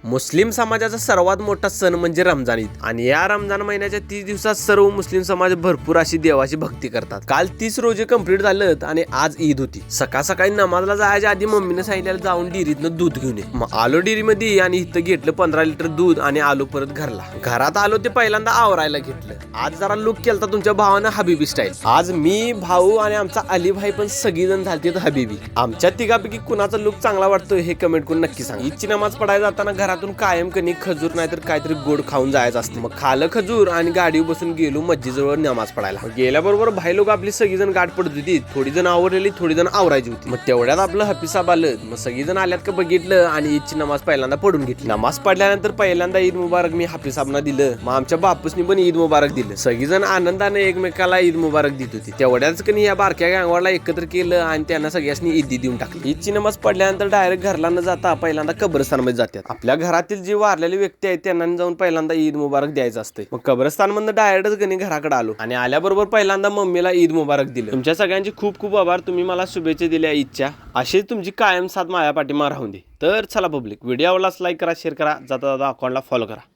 मुस्लिम समाजाचा सर्वात मोठा सण म्हणजे रमजान ईद आणि या रमजान महिन्याच्या 30 दिवसात सर्व मुस्लिम समाज भरपूर अशी देवाची भक्ती करतात. काल 30 रोजे कंप्लीट झालं आणि आज ईद होती. सकाळ सकाळी नमाजला जायच्या आधी मम्मीने सांगितलं जाऊन डेअरीतनं दूध घेऊन ये. मग आलो डेअरीमध्ये आणि इथं घेतलं 15 लिटर दूध आणि आलो परत घरला. घरात आलो ते पहिल्यांदा आवरायला घेतलं. आज जरा लुक केलता तुमच्या भावानं हबीबी स्टाईल. आज मी, भाऊ आणि आमचा अली भाई पण सगळीजण झालते हबीबी. आमच्या तिघापैकी कुणाचा लुक चांगला वाटतोय हे कमेंट करून नक्की सांगा. ईदची नमाज पडायला जाताना घरातून कायम कणी खजूर नाही तर काहीतरी गोड खाऊन जायचं असतं. मग खालं खजूर आणि गाडीवर बसून गेलो मस्जिदजवळ नमाज पडायला. गेल्याबरोबर भाई लोक आपली सगळीजण गाठ पडत होती. थोडी जण आवरलेली, थोडी जण आवरायची होती. मग तेवढ्यात आपलं हफीज साहेब आलं. मग सगळीजण आल्यात का बघितलं आणि ईदची नमाज पहिल्यांदा पडून घेतली. नमाज पडल्यानंतर पहिल्यांदा ईद मुबारक मी हफीज साहेबांना दिलं. मग आमच्या बापूसनी पण ईद मुबारक दिलं. सगळीजण आनंदाने एकमेकाला ईद मुबारक देत होती. तेवढ्याच कणी या बारक्या गांगवाला एकत्र केलं आणि त्यांना सगळ्यांनी ईदी देऊन टाकली. ईदची नमाज पडल्यानंतर डायरेक्ट घरला न जाता पहिल्यांदा कब्रस्तानमध्ये जातात. आपल्या घरातील जी वारलेली व्यक्ती आहेत त्यांना जाऊन पहिल्यांदा ईद मुबारक द्यायचं असते. मग कब्रस्तान मधून डायरेक्टच गणी घराकडे आलो आणि आल्याबरोबर पहिल्यांदा मम्मीला ईद मुबारक दिलं. तुमच्या सगळ्यांची खूप खूप आभार. तुम्ही मला शुभेच्छा दिल्या ईदच्या. अशीच तुमची कायम साथ माझ्या पाठीमागे राहून दे. तर चला पब्लिक, व्हिडिओ आवडल्यास लाईक करा, शेअर करा, जाता जाता अकाउंटला फॉलो करा.